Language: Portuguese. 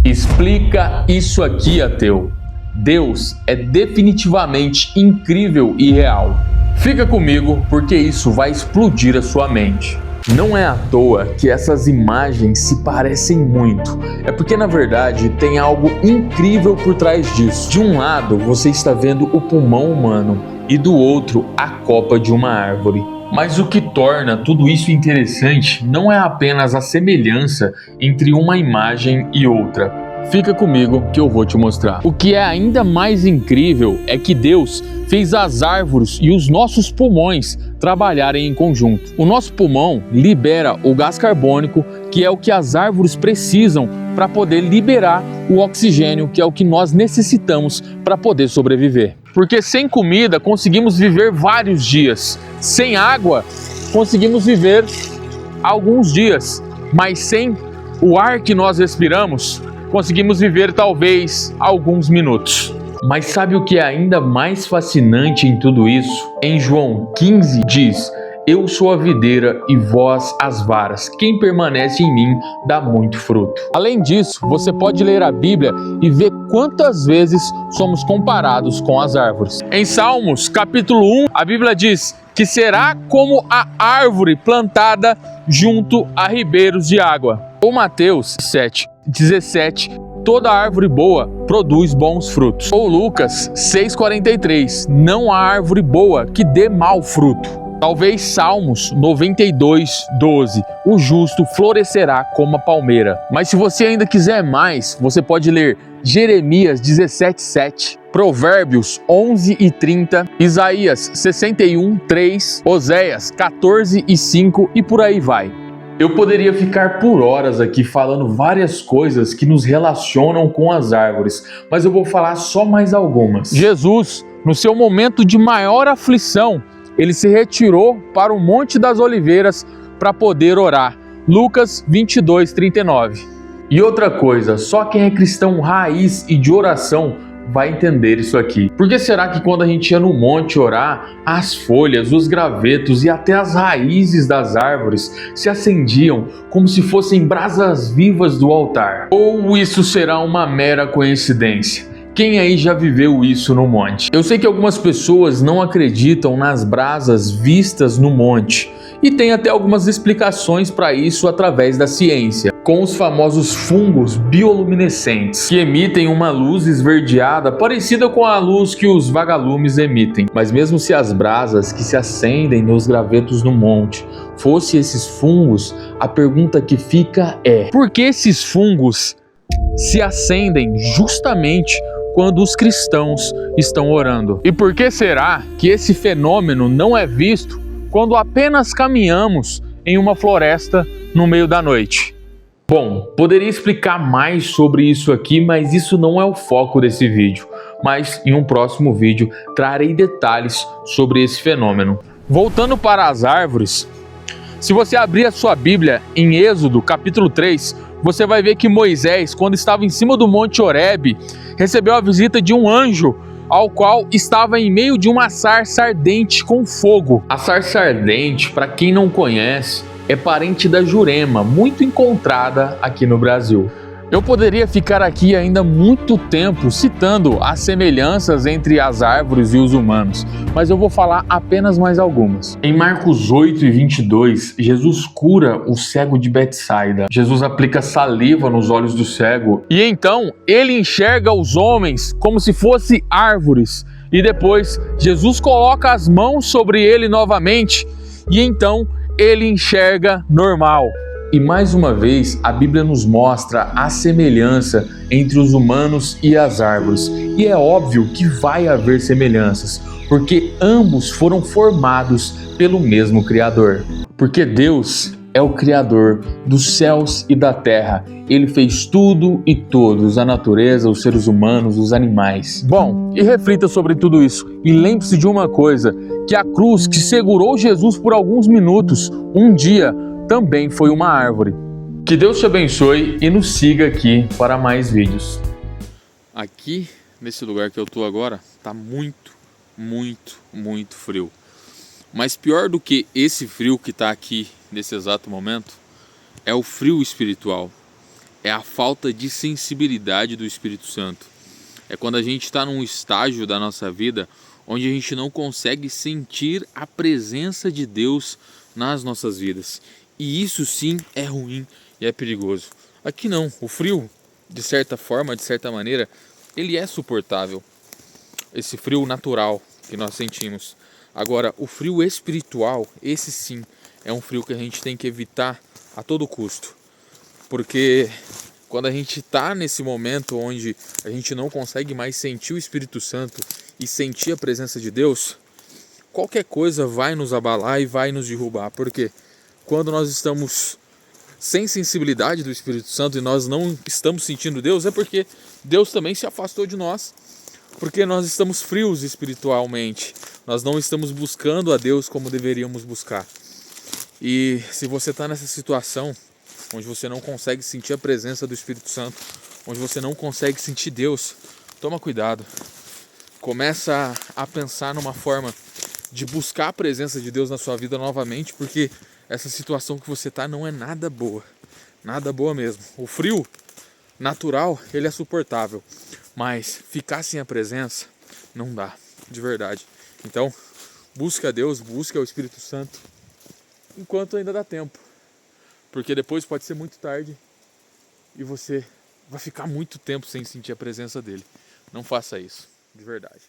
Explica isso aqui, ateu. Deus é definitivamente incrível e real. Fica comigo porque isso vai explodir a sua mente. Não é à toa que essas imagens se parecem muito. É porque na verdade tem algo incrível por trás disso. De um lado você está vendo o pulmão humano e do outro a copa de uma árvore. Mas o que torna tudo isso interessante não é apenas a semelhança entre uma imagem e outra. Fica comigo que eu vou te mostrar. O que é ainda mais incrível é que Deus fez as árvores e os nossos pulmões trabalharem em conjunto. O nosso pulmão libera o gás carbônico, que é o que as árvores precisam para poder liberar o oxigênio, que é o que nós necessitamos para poder sobreviver. Porque sem comida conseguimos viver vários dias, sem água conseguimos viver alguns dias, mas sem o ar que nós respiramos conseguimos viver talvez alguns minutos. Mas sabe o que é ainda mais fascinante em tudo isso? Em João 15 diz: eu sou a videira e vós as varas. Quem permanece em mim dá muito fruto. Além disso, você pode ler a Bíblia e ver quantas vezes somos comparados com as árvores. Em Salmos, capítulo 1, a Bíblia diz que será como a árvore plantada junto a ribeiros de água. Ou Mateus 7:17, toda árvore boa produz bons frutos. Ou Lucas 6:43, não há árvore boa que dê mau fruto. Talvez Salmos 92:12, o justo florescerá como a palmeira. Mas se você ainda quiser mais, você pode ler Jeremias 17:7, Provérbios 11:30, Isaías 61:3, Oséias 14:5 e por aí vai. Eu poderia ficar por horas aqui falando várias coisas que nos relacionam com as árvores, mas eu vou falar só mais algumas. Jesus, no seu momento de maior aflição, ele se retirou para o Monte das Oliveiras para poder orar. Lucas 22:39. E outra coisa, só quem é cristão raiz e de oração vai entender isso aqui. Por que será que quando a gente ia no monte orar, as folhas, os gravetos e até as raízes das árvores se acendiam como se fossem brasas vivas do altar? Ou isso será uma mera coincidência? Quem aí já viveu isso no monte? Eu sei que algumas pessoas não acreditam nas brasas vistas no monte, e tem até algumas explicações para isso através da ciência, com os famosos fungos bioluminescentes, que emitem uma luz esverdeada parecida com a luz que os vagalumes emitem. Mas mesmo se as brasas que se acendem nos gravetos no monte fossem esses fungos, a pergunta que fica é: por que esses fungos se acendem justamente quando os cristãos estão orando? E por que será que esse fenômeno não é visto quando apenas caminhamos em uma floresta no meio da noite? Bom, poderia explicar mais sobre isso aqui, mas isso não é o foco desse vídeo. Mas em um próximo vídeo trarei detalhes sobre esse fenômeno. Voltando para as árvores, se você abrir a sua Bíblia em Êxodo capítulo 3, você vai ver que Moisés, quando estava em cima do Monte Horebe, recebeu a visita de um anjo, ao qual estava em meio de uma sarça ardente com fogo. A sarça ardente, para quem não conhece, é parente da jurema, muito encontrada aqui no Brasil. Eu poderia ficar aqui ainda muito tempo citando as semelhanças entre as árvores e os humanos, mas eu vou falar apenas mais algumas. Em Marcos 8:22, Jesus cura o cego de Betsaida. Jesus aplica saliva nos olhos do cego e então ele enxerga os homens como se fossem árvores. E depois Jesus coloca as mãos sobre ele novamente e então ele enxerga normal. E mais uma vez, a Bíblia nos mostra a semelhança entre os humanos e as árvores. E é óbvio que vai haver semelhanças, porque ambos foram formados pelo mesmo Criador. Porque Deus é o Criador dos céus e da terra. Ele fez tudo e todos, a natureza, os seres humanos, os animais. Bom, e reflita sobre tudo isso. E lembre-se de uma coisa, que a cruz que segurou Jesus por alguns minutos, um dia, também foi uma árvore. Que Deus te abençoe e nos siga aqui para mais vídeos. Aqui, nesse lugar que eu tô agora, tá muito frio. Mas pior do que esse frio que tá aqui nesse exato momento, é o frio espiritual. é a falta de sensibilidade do Espírito Santo. É quando a gente está num estágio da nossa vida onde a gente não consegue sentir a presença de Deus nas nossas vidas. E isso sim é ruim e é perigoso. Aqui não, o frio, de certa forma, de certa maneira, ele é suportável. Esse frio natural que nós sentimos. Agora, o frio espiritual, esse sim, é um frio que a gente tem que evitar a todo custo. Porque quando a gente está nesse momento onde a gente não consegue mais sentir o Espírito Santo e sentir a presença de Deus, qualquer coisa vai nos abalar e vai nos derrubar. Porque quando nós estamos sem sensibilidade do Espírito Santo e nós não estamos sentindo Deus, é porque Deus também se afastou de nós. Porque nós estamos frios espiritualmente. Nós não estamos buscando a Deus como deveríamos buscar. E se você está nessa situação onde você não consegue sentir a presença do Espírito Santo, onde você não consegue sentir Deus, toma cuidado. Começa a pensar numa forma de buscar a presença de Deus na sua vida novamente, porque essa situação que você está não é nada boa. Nada boa mesmo. O frio natural, ele é suportável, mas ficar sem a presença não dá, de verdade. Então, busca a Deus, busca o Espírito Santo, enquanto ainda dá tempo. Porque depois pode ser muito tarde e você vai ficar muito tempo sem sentir a presença dele. Não faça isso, de verdade.